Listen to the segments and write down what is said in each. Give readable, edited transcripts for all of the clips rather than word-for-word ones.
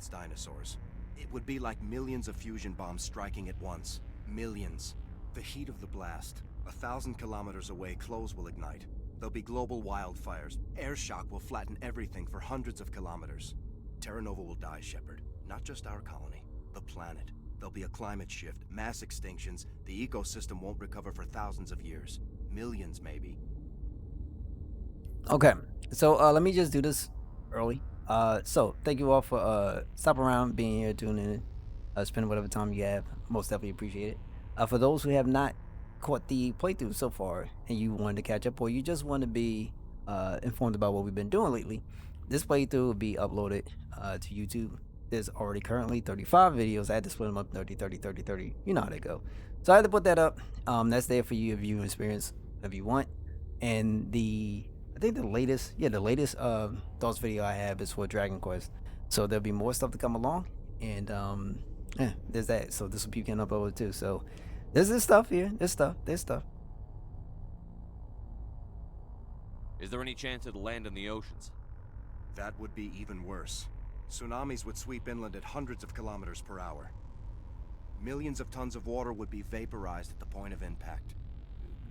dinosaurs. It would be like millions of fusion bombs striking at once. Millions. The heat of the blast. 1,000 kilometers away, clothes will ignite. There'll be global wildfires. Air shock will flatten everything for hundreds of kilometers. Terra Nova will die, Shepard. Not just our colony. The planet. There'll be a climate shift, mass extinctions. The ecosystem won't recover for thousands of years. Millions, maybe. Okay, so let me just do this early. So thank you all for stopping around, being here, tuning in, spending whatever time you have. Most definitely appreciate it. For those who have not caught the playthrough so far and you wanted to catch up, or you just want to be informed about what we've been doing lately, this playthrough will be uploaded to YouTube. There's already currently 35 videos. I had to split them up 30, 30, 30, 30. You know how they go. So I had to put that up. That's there for you if you experience if you want. And I think the latest thoughts video I have is for Dragon Quest. So there'll be more stuff to come along. And yeah, there's that. So this will be getting uploaded too. So there's this stuff here. There's stuff. Is there any chance it'll land in the oceans? That would be even worse. Tsunamis would sweep inland at hundreds of kilometers per hour. Millions of tons of water would be vaporized at the point of impact.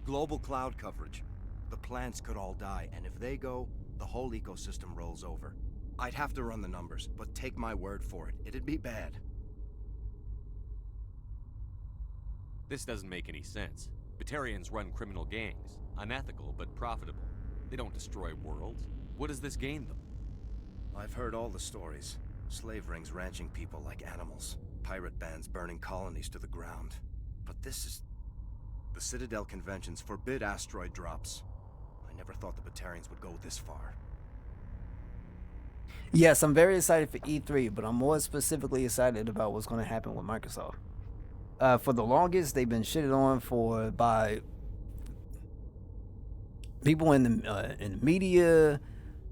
Global cloud coverage. The plants could all die, and if they go, the whole ecosystem rolls over. I'd have to run the numbers, but take my word for it, it'd be bad. This doesn't make any sense. Batarians run criminal gangs, unethical but profitable. They don't destroy worlds. What does this gain them? I've heard all the stories. Slave rings ranching people like animals. Pirate bands burning colonies to the ground. But this is... The Citadel conventions forbid asteroid drops. I never thought the Batarians would go this far. Yes, I'm very excited for E3, but I'm more specifically excited about what's going to happen with Microsoft. For the longest, they've been shitted on by people in the media,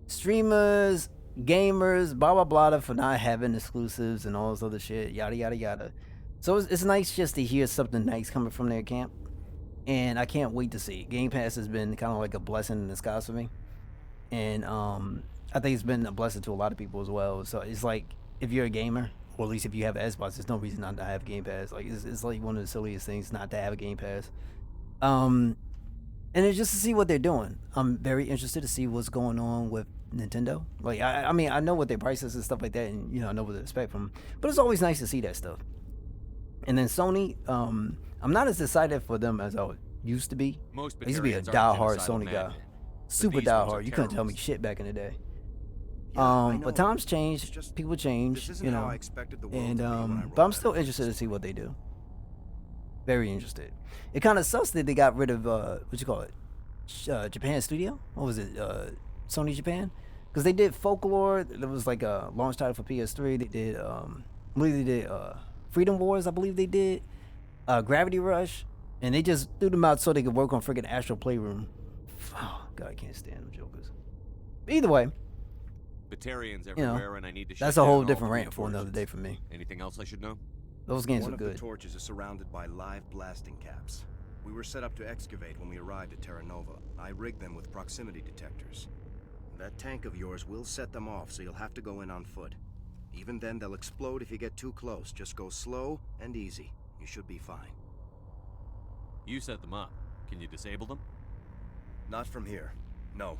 streamers, gamers, blah blah blah, for not having exclusives and all this other shit, yada yada yada. So it's nice just to hear something nice coming from their camp, and I can't wait to see. Game Pass has been kind of like a blessing in disguise for me, and I think it's been a blessing to a lot of people as well. So it's like if you're a gamer, or at least if you have an Xbox, there's no reason not to have Game Pass. Like it's like one of the silliest things not to have a Game Pass. And it's just to see what they're doing. I'm very interested to see what's going on with Nintendo. Like, I mean, I know what their prices and stuff like that, and I know what to expect from them. But it's always nice to see that stuff. And then Sony, I'm not as excited for them as I used to be. I used to be a diehard Sony guy, super diehard. You couldn't tell me shit back in the day. But times change, people change, and but I'm still interested to see what they do. Very interested. It kind of sucks that they got rid of what you call it, Japan Studio. What was it? Sony Japan, because they did Folklore. There was like a launch title for PS3. They did I believe they did Freedom Wars. I believe they did Gravity Rush, and they just threw them out so they could work on freaking Astral Playroom. Oh God, I can't stand them jokers. Either way, Batarians everywhere, and I need to. That's a whole different rant for another day for me. Anything else I should know? Those games One are of good. the torches is surrounded by live blasting caps. We were set up to excavate when we arrived at Terra Nova. I rigged them with proximity detectors. That tank of yours will set them off, so you'll have to go in on foot. Even then, they'll explode if you get too close. Just go slow and easy. You should be fine. You set them up. Can you disable them? Not from here. No.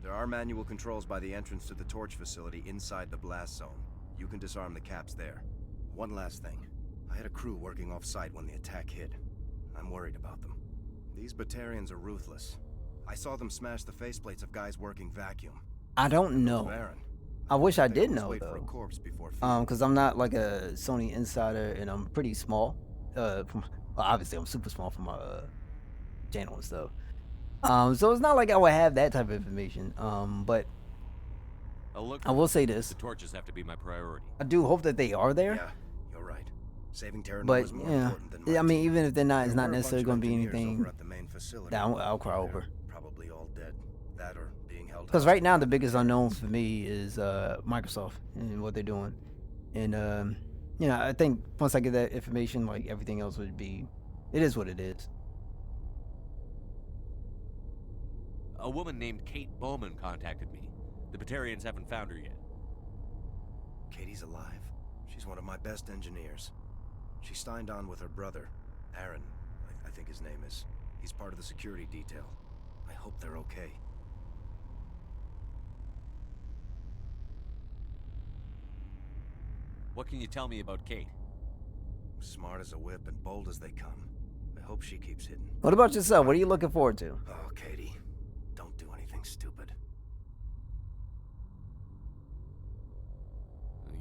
There are manual controls by the entrance to the torch facility inside the blast zone. You can disarm the caps there. One last thing. I had a crew working off-site when the attack hit. I'm worried about them. These Batarians are ruthless. I saw them smash the faceplates of guys working vacuum. I don't know. I wish I did know though. Because I'm not like a Sony insider, and I'm pretty small. Obviously I'm super small for my channel and stuff. So it's not like I would have that type of information. But I will say this: the torches have to be my priority. I do hope that they are there. Yeah, you're right. Saving Terra Nova is more important than I mean, even if they're not, it's not necessarily going to be anything that I'll cry over. Probably all dead. That or being held. Because right now the biggest unknown for me is Microsoft and what they're doing, and I think once I get that information, like everything else would be, it is what it is. A woman named Kate Bowman contacted me. The Batarians haven't found her yet. Katie's alive. She's one of my best engineers. She signed on with her brother, Aaron, I think his name is. He's part of the security detail. I hope they're okay. What can you tell me about Kate? Smart as a whip and bold as they come. I hope she keeps hidden. What about yourself? What are you looking forward to? Oh, Katie, don't do anything stupid.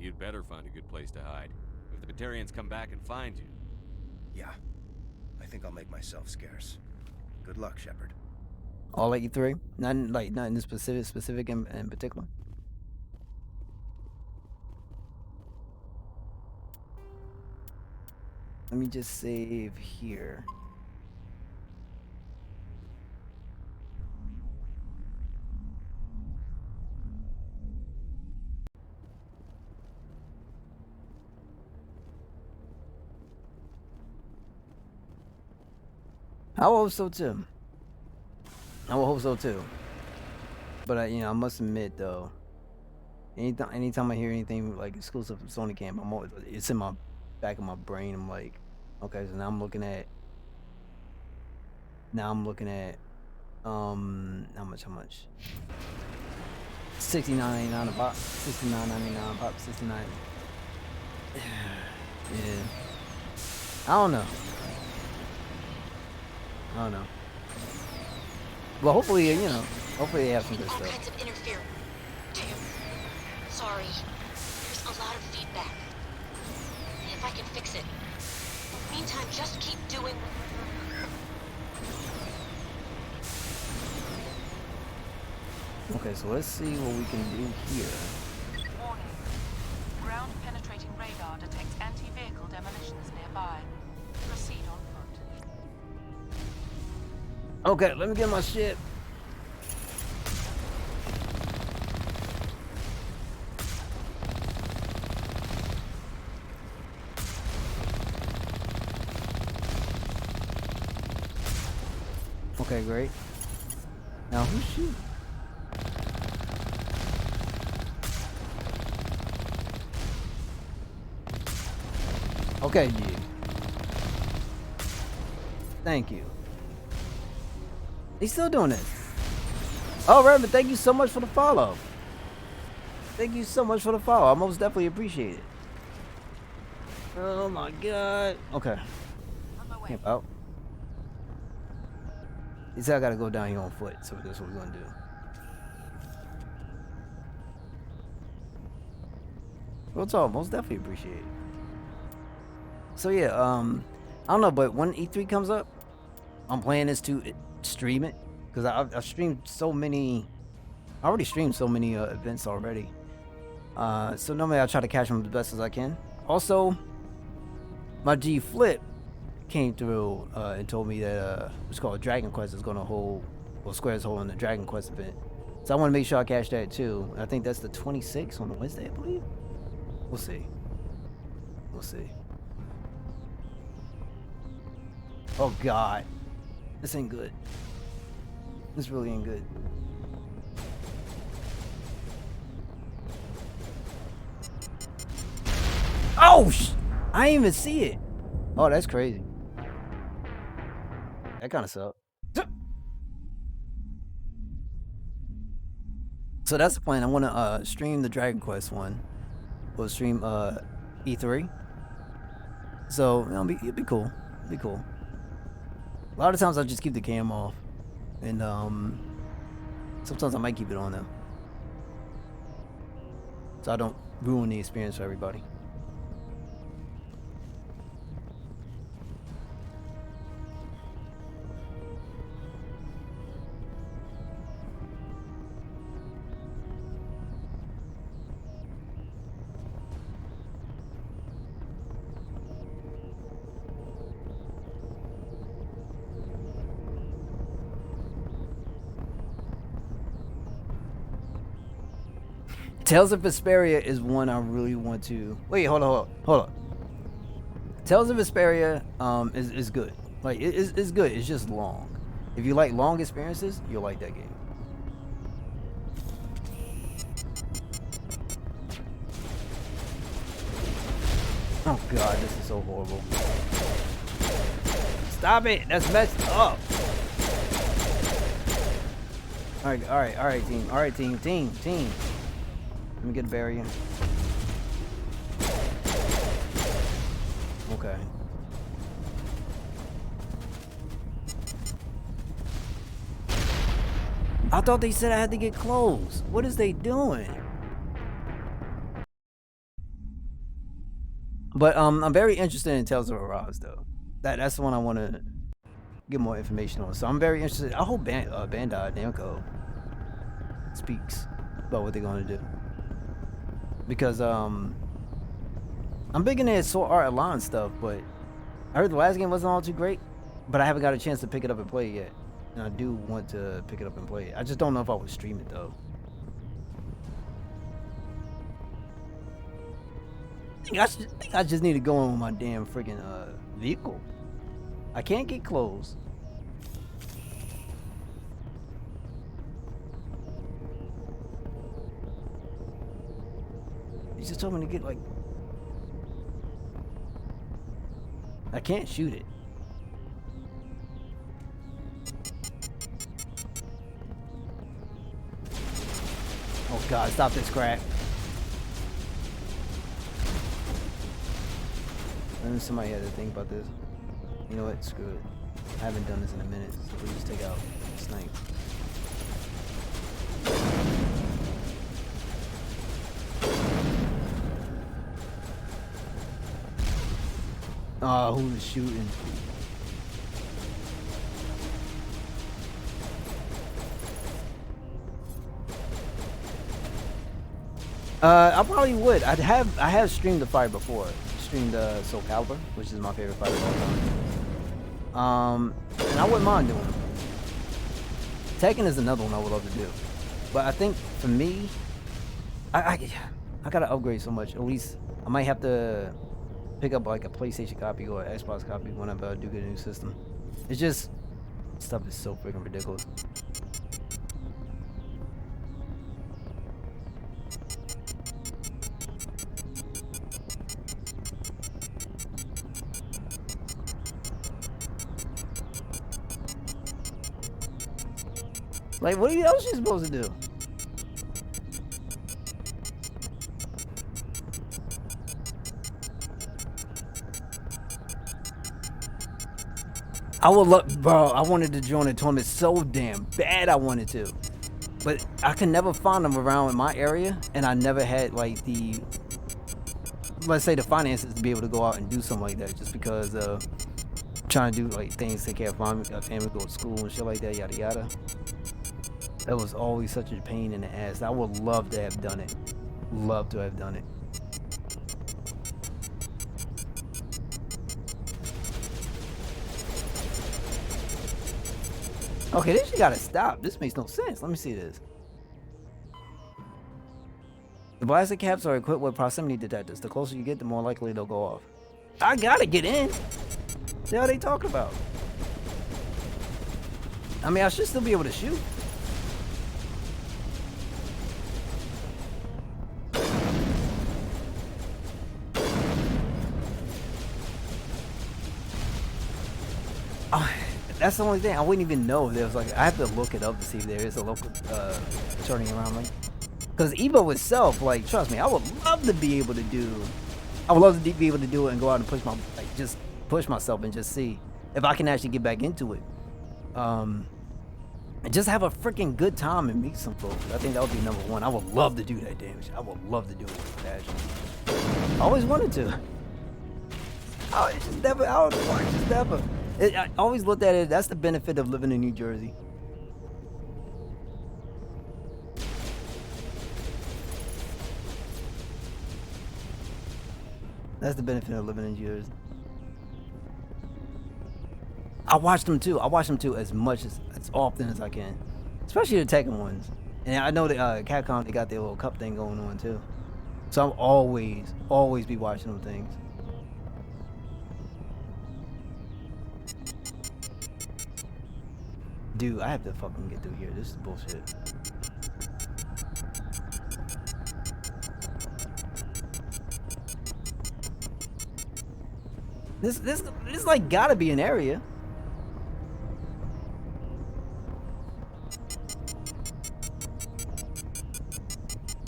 You'd better find a good place to hide. If the Batarians come back and find you. Yeah, I think I'll make myself scarce. Good luck, Shepard. All 83? Nothing specific in particular? Let me just save here. I will hope so too. I will hope so too. But I must admit though, anytime I hear anything like exclusive from Sony Camp, it's in my back of my brain. I'm like, okay, so now I'm looking at how much? $69.99 a pop. $69.99 a pop. 69. Yeah. I don't know. Well, hopefully they have some good All stuff. kinds of interference. Sorry. There's a lot of feedback. If I can fix it. In the meantime, just keep doing... Okay, so let's see what we can do here. Warning. Ground-penetrating radar detects anti-vehicle demolitions nearby. Proceed on foot. Okay, let me get my shit. Okay, great. Now who's shooting? Okay, you. Thank you. He's still doing this. Oh, Raymond, thank you so much for the follow. Thank you so much for the follow. I most definitely appreciate it. Oh my god. Okay. On my way. Camp out. He said I gotta go down here on foot, so that's what we're gonna do. Real talk, most definitely appreciate it. So yeah, I don't know, but when E3 comes up, I'm planning this to stream it because I've streamed so many. I already streamed so many events already. So normally I try to catch them as best as I can. Also, my G Flip came through and told me that what's called Dragon Quest is gonna hold, well, Square's holding the Dragon Quest event. So I want to make sure I catch that too. I think that's the 26th on Wednesday, I believe. We'll see. We'll see. Oh God, this ain't good. This really ain't good. Oh, I didn't even see it. Oh, that's crazy. That kind of sucked. So that's the plan. I want to stream the Dragon Quest one. We'll stream E3. So it'll be cool. It'll be cool. A lot of times I just keep the cam off, and sometimes I might keep it on though, so I don't ruin the experience for everybody. Tales of Vesperia is one I really want to. Wait, hold on. Tales of Vesperia is good. Like it's good. It's just long. If you like long experiences, you'll like that game. Oh god, this is so horrible. Stop it! That's messed up! Alright, team. Let me get a barrier. Okay. I thought they said I had to get close. What is they doing? But I'm very interested in Tales of Arise though. That's the one I want to get more information on. So I'm very interested. I hope Bandai Namco speaks about what they're going to do, because I'm big in that Sword Art Online stuff. But I heard the last game wasn't all too great, but I haven't got a chance to pick it up and play it yet. And I do want to pick it up and play it. I just don't know if I would stream it though. I think I just need to go on with my damn freaking vehicle. I can't get close. He just told me to get like... I can't shoot it. Oh god, stop this crap. I knew somebody had to think about this. You know what? Screw it. I haven't done this in a minute, so we'll just take out Snipe. Oh, who's shooting? I probably would. I have streamed the fight before. Streamed Soul Calibur, which is my favorite fight of all time. And I wouldn't mind doing it. Tekken is another one I would love to do. But I think for me, I gotta upgrade so much. At least I might have to pick up like a PlayStation copy or an Xbox copy whenever I do get a new system. It's just, stuff is so freaking ridiculous. Like, what else are you supposed to do? I would love, bro, I wanted to join a tournament so damn bad. I wanted to, but I could never find them around in my area, and I never had like the, let's say, the finances to be able to go out and do something like that, just because trying to do like things, take care of family, go to school and shit like that, yada yada. That was always such a pain in the ass. I would love to have done it. Love to have done it. Okay, this you gotta stop. This makes no sense. Let me see this. The blaster caps are equipped with proximity detectors. The closer you get, the more likely they'll go off. I gotta get in. The hell are they talking about? I mean, I should still be able to shoot. That's the only thing. I wouldn't even know if there was like, I have to look it up to see if there is a local turning around lane. Because Evo itself, like, trust me, I would love to be able to do, I would love to be able to do it and go out and push my, like, just push myself and just see if I can actually get back into it. And just have a freaking good time and meet some folks. I think that would be number one. I would love to do that damage. I would love to do it actually. I always wanted to. I just never, I don't know, I just never. I always looked at it, that's the benefit of living in New Jersey. That's the benefit of living in New Jersey. I watch them too. I watch them too as much as often as I can. Especially the Tekken ones. And I know that Capcom, they got their little cup thing going on too. So I'm always be watching them things. Dude, I have to fucking get through here. This is bullshit. This like gotta be an area.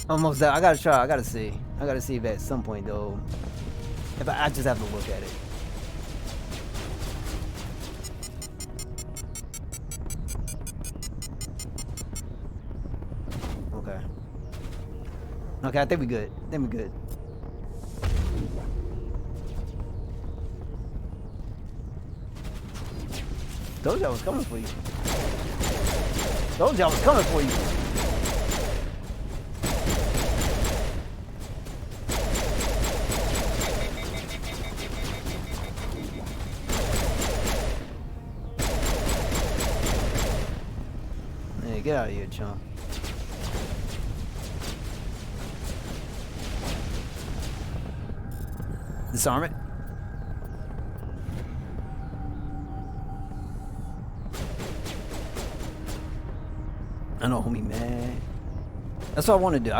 Almost there. I gotta try. I gotta see. I gotta see if at some point though. If I just have to look at it. Okay. Okay, I think we good. I think we good. Told you I was coming for you. Told you I was coming for you. Hey, get out of here, chump. Disarm it. I know, homie, man. That's what I want to do.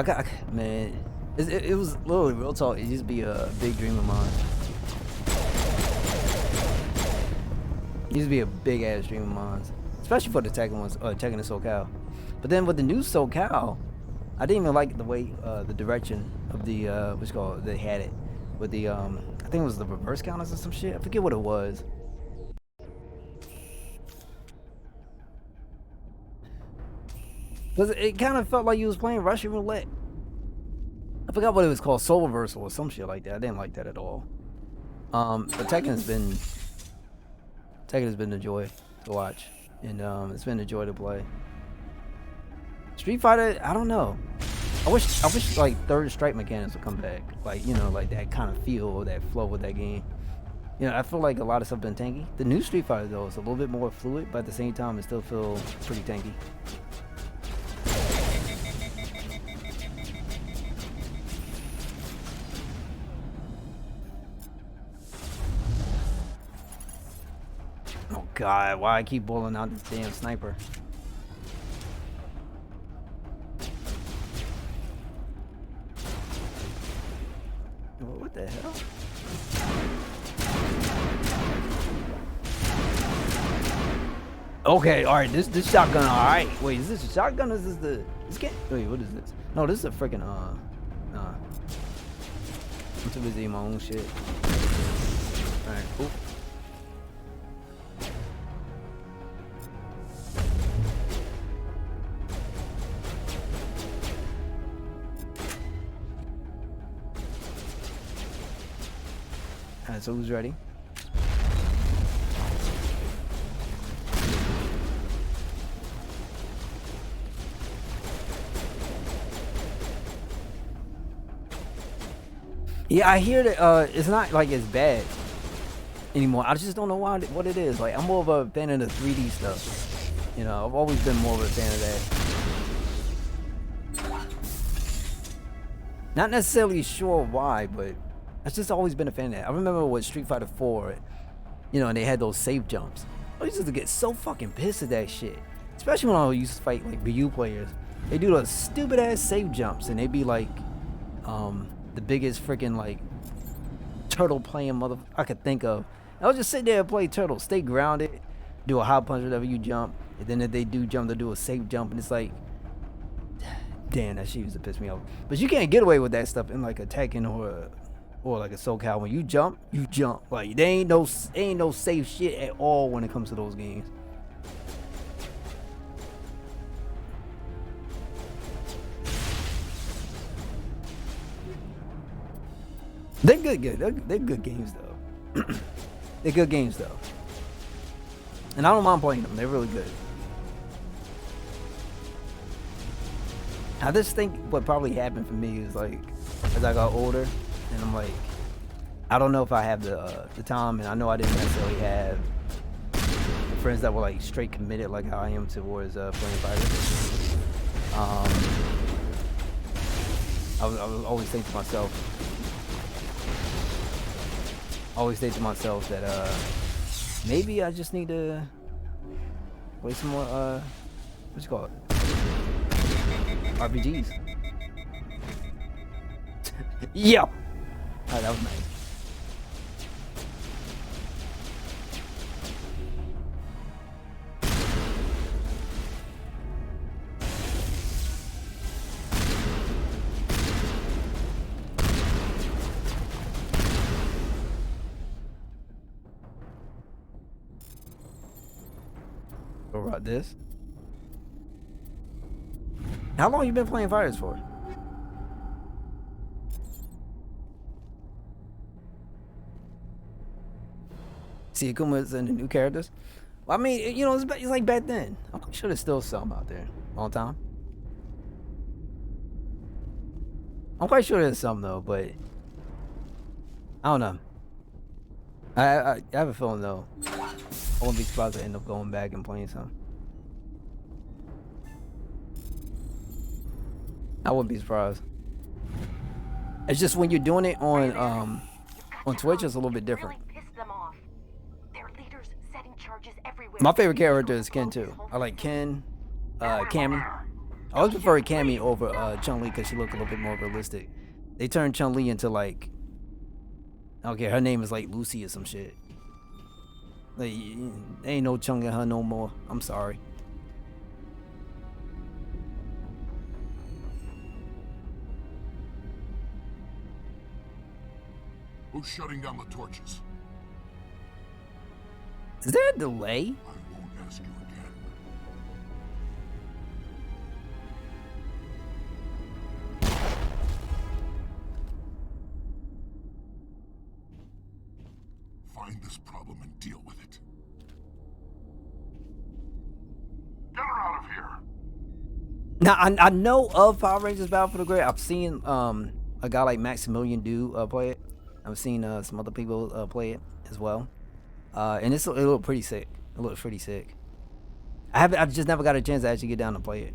Man. It was literally real talk. It used to be a big dream of mine. It used to be a big ass dream of mine, especially for the Tekken ones, Tekken and SoCal. But then with the new SoCal, I didn't even like the way the direction of the what's it called. They had it with the I think it was the reverse counters or some shit. I forget what it was. Cause it kind of felt like you was playing Russian roulette. I forgot what it was called, Soul Reversal or some shit like that. I didn't like that at all. But Tekken has been a joy to watch, and it's been a joy to play. Street Fighter, I don't know. I wish like third strike mechanics would come back, like like that kind of feel or that flow with that game. I feel like a lot of stuff been tanky. The new Street Fighter though is a little bit more fluid, but at the same time it still feels pretty tanky. Oh god, why I keep pulling out this damn sniper? What the hell? Okay, alright, this shotgun, alright. Wait, is this a shotgun or is this wait, what is this? No, this is a freaking nah. I'm too busy in my own shit. Alright, cool. Alright, so who's ready? Yeah, I hear that it's not like it's bad anymore. I just don't know what it is. Like, I'm more of a fan of the 3D stuff. I've always been more of a fan of that. Not necessarily sure why, but I've just always been a fan of that. I remember with Street Fighter 4, and they had those safe jumps. I used to get so fucking pissed at that shit. Especially when I used to fight like Ryu players. They do those stupid ass safe jumps and they be like the biggest freaking like turtle playing mother I could think of. I'll just sit there and play turtle, stay grounded, do a high punch whenever you jump, and then if they do jump, they do a safe jump, and it's like, damn, that shit used to piss me off. But you can't get away with that stuff in like a Tekken or like a SoCal. When you jump, you jump. Like there ain't no safe shit at all when it comes to those games. They're good. They're good games though. They're good games though, and I don't mind playing them. They're really good. I just think what probably happened for me is like as I got older, and I'm like, I don't know if I have the time, and I know I didn't necessarily have friends that were like straight committed like how I am towards playing fighters. I was always think to myself that maybe I just need to play some more what's it called? RPGs. Yeah. Oh, that was nice. What about this? How long you been playing Fighters for? See Akuma's and the new characters. Well, I mean, you know, it's like back then. I'm sure there's still some out there. Long time. I'm quite sure there's some though, but I don't know. I have a feeling though. I wouldn't be surprised to end up going back and playing some. I wouldn't be surprised. It's just when you're doing it on Twitch, it's a little bit different. My favorite character is Ken too. I like Ken, Cammy. I always prefer Cammy over Chun-Li because she looked a little bit more realistic. They turned Chun-Li into like, okay, her name is like Lucy or some shit. Like, ain't no Chung in her no more. I'm sorry. Who's shutting down the torches? Is there a delay? I won't ask you again. Find this problem and deal with it. Get her out of here! Now I know of Power Rangers Battle for the Grid. I've seen a guy like Maximilian play it. I've seen some other people play it as well. And it looked pretty sick. It looked pretty sick. I just never got a chance to actually get down to play it.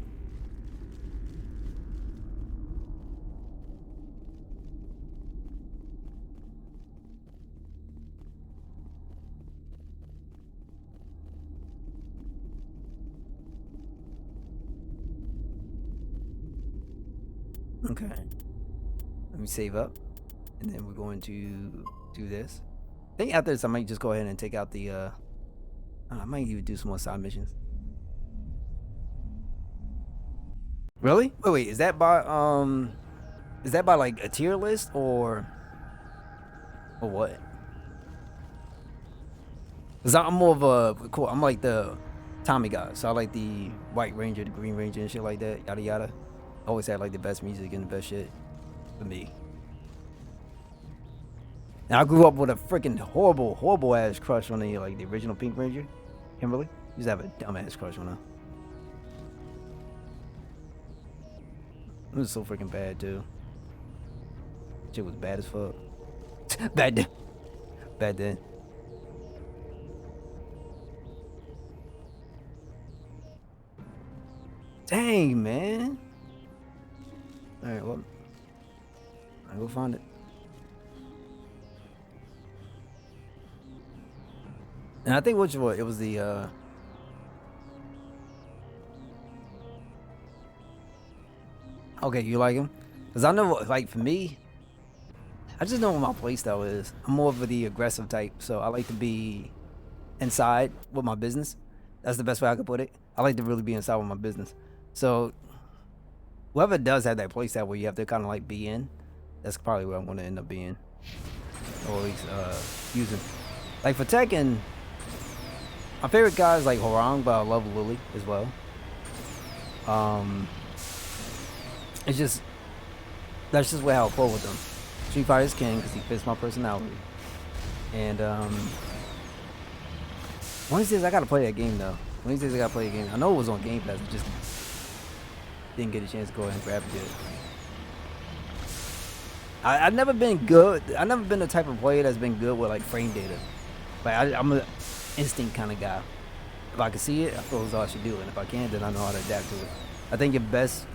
Okay. Let me save up. And then we're going to do this. I think after this, I might just go ahead and take out the, I might even do some more side missions. Really? Wait, is that by like a tier list or what? Cause I'm more of a, cool, I'm like the Tommy guy. So I like the White Ranger, the Green Ranger and shit like that, yada yada. Always had like the best music and the best shit for me. And I grew up with a freaking horrible ass crush on the original Pink Ranger, Kimberly. Used to have a dumb ass crush on her. It was so freaking bad too. Shit was bad as fuck. Bad then. Dang, man. All right, well, I'll go find it. And I think it was the okay, you like him? Cause I know, like for me, I just know what my playstyle is. I'm more of the aggressive type, so I like to be inside with my business. That's the best way I could put it. I like to really be inside with my business. So whoever does have that playstyle where you have to kind of like be in, that's probably where I'm going to end up being, or at least using. Like for Tekken. My favorite guy is like Horang, but I love Lily as well. It's just, that's just how I pull with them. Street Fighter is king because he fits my personality. And one of these days I gotta play that game though. One of these days I gotta play a game. I know it was on Game Pass, I just didn't get a chance to go ahead and grab it yet. I've never been good. I've never been the type of player that's been good with like frame data. Like I'm a instinct kind of guy. If I can see it, I feel as though I should do it. And if I can't, then I know how to adapt to it. I think your best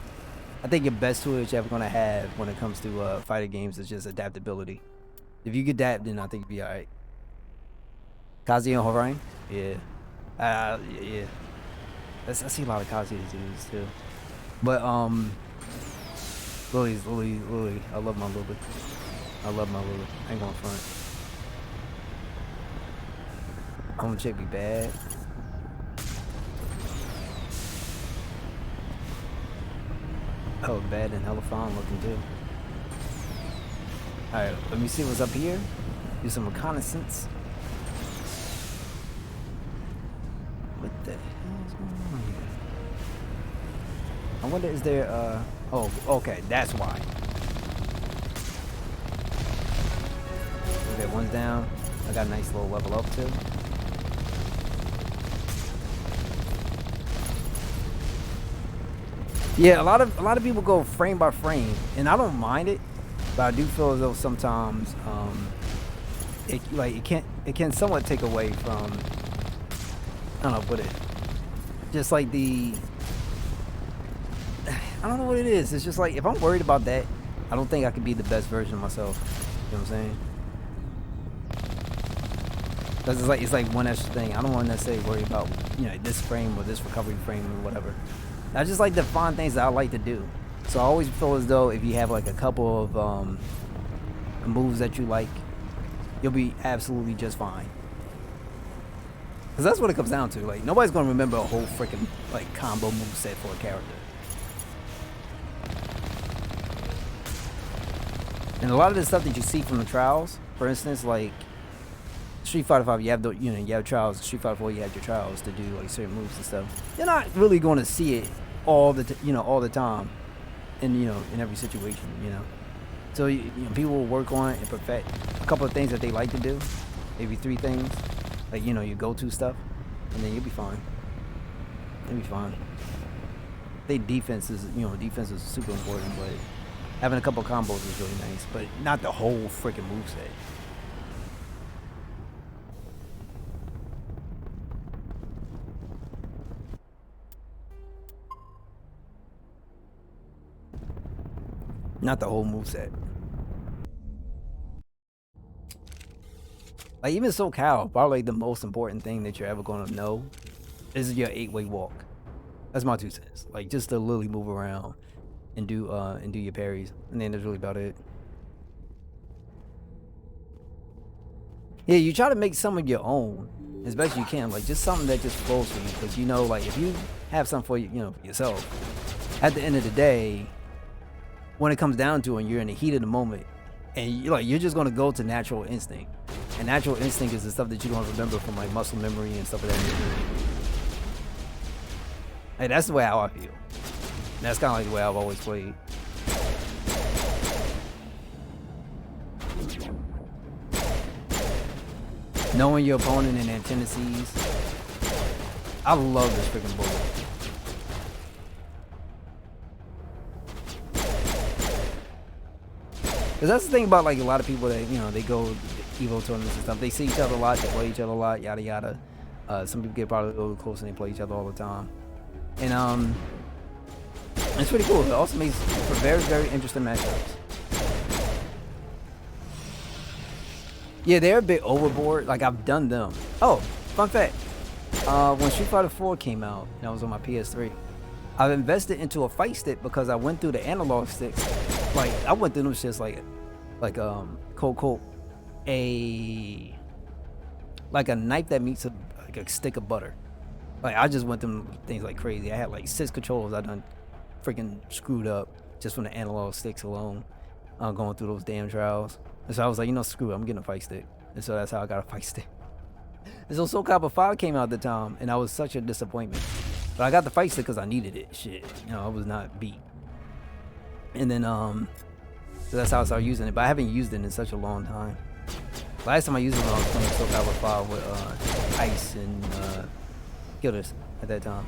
tool that you're ever gonna have when it comes to fighter games is just adaptability. If you can adapt, then I think you'll be alright. Kazuya and Horang? Yeah. Yeah. I see a lot of Kazuya dudes too. But Lily. I love my Lily. I ain't gonna front. Home chick be bad. Oh, bad and hella fine looking too. Alright, let me see what's up here. Do some reconnaissance. What the hell is I wonder, is there, oh, okay, that's why. Okay, one's down. I got a nice little level up too. Yeah, a lot of people go frame by frame, and I don't mind it, but I do feel as though sometimes it can somewhat take away from, I don't know, put it just like the, I don't know what it is. It's just like, if I'm worried about that, I don't think I can be the best version of myself. You know what I'm saying? Because it's like one extra thing. I don't want to necessarily worry about, you know, this frame or this recovery frame or whatever. I just like to find things that I like to do. So I always feel as though if you have like a couple of moves that you like, you'll be absolutely just fine. Because that's what it comes down to. Like, nobody's going to remember a whole freaking like combo move set for a character. And a lot of the stuff that you see from the trials, for instance, like Street Fighter 5, you have the, you have trials. Street Fighter 4, you have your trials to do like certain moves and stuff. You're not really going to see it all the time, in in every situation, So people will work on and perfect a couple of things that they like to do, maybe 3 things, like your go-to stuff, and then you'll be fine. You'll be fine. They defense is super important, but having a couple of combos is really nice, but not the whole freaking moveset. Not the whole moveset. Like, even SoCal, probably the most important thing that you're ever going to know is your 8-way walk. That's my 2 cents. Like, just to literally move around and do your parries, and then that's really about it. Yeah, you try to make some of your own as best you can, like just something that just flows for you, because like if you have something for for yourself, at the end of the day, when it comes down to it, and you're in the heat of the moment, and you're just gonna go to natural instinct, and natural instinct is the stuff that you don't remember from like muscle memory and stuff like that. Hey, that's the way how I feel. And that's kind of like the way I've always played. Knowing your opponent and their tendencies. I love this freaking bullet. Cause that's the thing about like a lot of people that they go to Evo tournaments and stuff. They see each other a lot, they play each other a lot, yada yada. Some people get probably a little close and they play each other all the time. And it's pretty cool. It also makes for very, very interesting matchups. Yeah, they're a bit overboard. Like, I've done them. Oh, fun fact. When Street Fighter 4 came out, and I was on my PS3, I've invested into a fight stick because I went through the analog sticks. Like, I went through them shits like a knife that meets a stick of butter. Like, I just went through things like crazy. I had like 6 controllers I done freaking screwed up just from the analog sticks alone, going through those damn trials. And so I was like, screw it, I'm getting a fight stick. And so that's how I got a fight stick. And so Soul Calibur 5 came out at the time, and I was such a disappointment. But I got the fight stick because I needed it. Shit, I was not beat. And then, so that's how I started using it. But I haven't used it in such a long time. Last time I used it when I was playing Soul Calibur 5 with Ice and Killers at that time.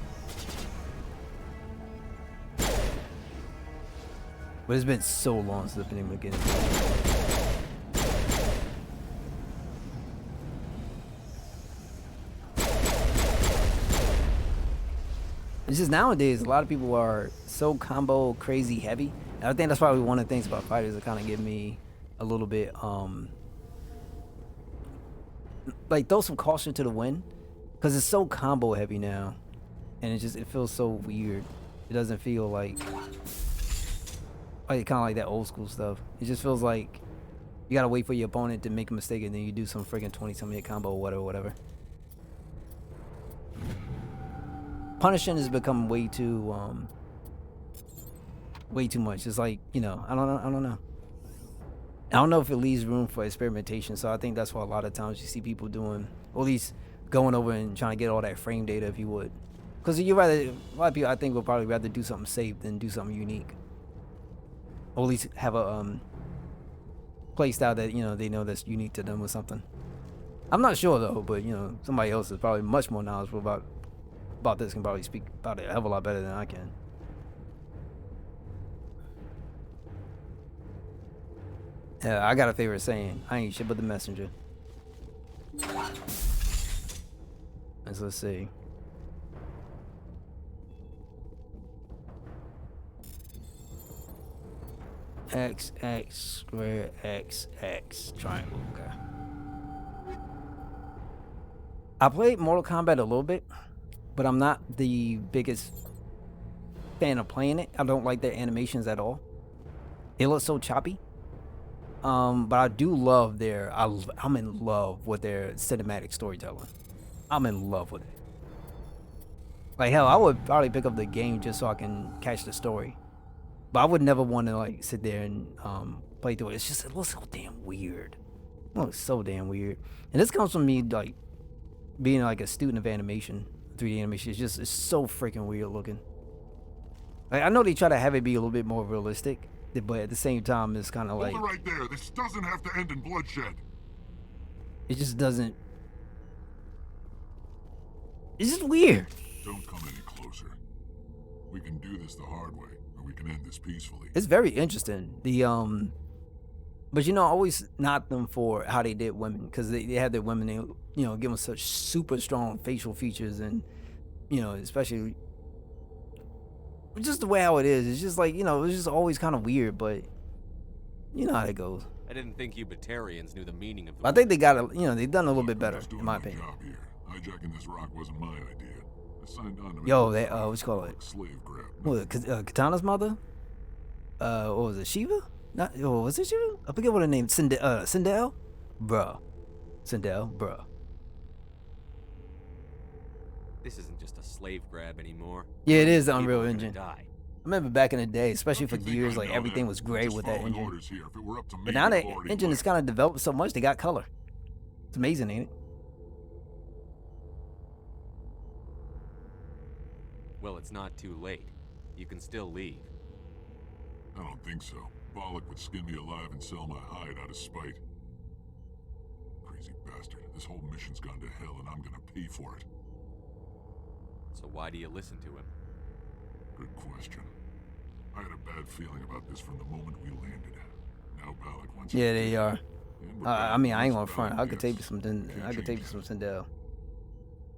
But it's been so long since I've been able to get it. It's just nowadays, a lot of people are so combo crazy heavy. And I think that's probably one of the things about fighters that kind of give me a little bit, like throw some caution to the wind. Because it's so combo heavy now. And it feels so weird. It doesn't feel like kind of like that old school stuff. It just feels like you gotta wait for your opponent to make a mistake and then you do some freaking 20-something hit combo or whatever. Punishing has become way too much. It's like, I don't know. I don't know if it leaves room for experimentation, so I think that's why a lot of times you see people doing, or at least going over and trying to get all that frame data, if you would. Because you rather, a lot of people I think would probably rather do something safe than do something unique. Or at least have a play style that, you know, they know that's unique to them or something. I'm not sure though, but you know, somebody else is probably much more knowledgeable about this, can probably speak about it a hell of a lot better than I can. Yeah, I got a favorite saying. I ain't shit but the messenger. Let's see. X square X triangle. Okay. I played Mortal Kombat a little bit, but I'm not the biggest fan of playing it. I don't like their animations at all. It looks so choppy. But I do love I'm in love with their cinematic storytelling. I'm in love with it. Like hell, I would probably pick up the game just so I can catch the story. But I would never want to like sit there and play through it. It's just, it looks so damn weird. It looks so damn weird. And this comes from me like being like a student of animation, 3D animation. It's so freaking weird looking. Like I know they try to have it be a little bit more realistic, but at the same time it's kind of like, Hold it right there. This doesn't have to end in bloodshed. it just doesn't. It's just weird. Don't come any closer. We can do this the hard way, or we can end this peacefully. It's very interesting. But you know, I always knock them for how they did women, because they had their women, they, you know, give them such super strong facial features, and you know, especially just the way how it is. It's just like, you know, it's just always kind of weird, but you know how it goes. I didn't think you Batarians knew the meaning of the I think they got you know, they've done a little bit better, Just doing in my our opinion. job here. Hijacking this rock wasn't my idea. I signed on to Yo, make that what you call it? slave grab. What, Katana's mother? What was it? Shiva? Not. Oh, was it Shiva? I forget what her name. Sindel? Bruh. Sindel? Bruh. This isn't just a slave grab anymore. Yeah, it is the People Unreal are gonna Engine. die. I remember back in the day, especially for Don't you think years, I like know everything that? was great Just with that following engine. orders here. If it were up to me, But now we'd that have already engine is left. kind of developed so much, they got color. It's amazing, ain't it? Well, it's not too late. You can still leave. I don't think so. Bollock would skin me alive and sell my hide out of spite. Crazy bastard. This whole mission's gone to hell and I'm gonna pay for it. So why do you listen to him? Good question. I had a bad feeling about this from the moment we landed. Now Bollock wants Yeah, it they to- are. And we're I back mean, I ain't to gonna front. I could Bollock take you gets. something. I Can't could take you change some Sindel.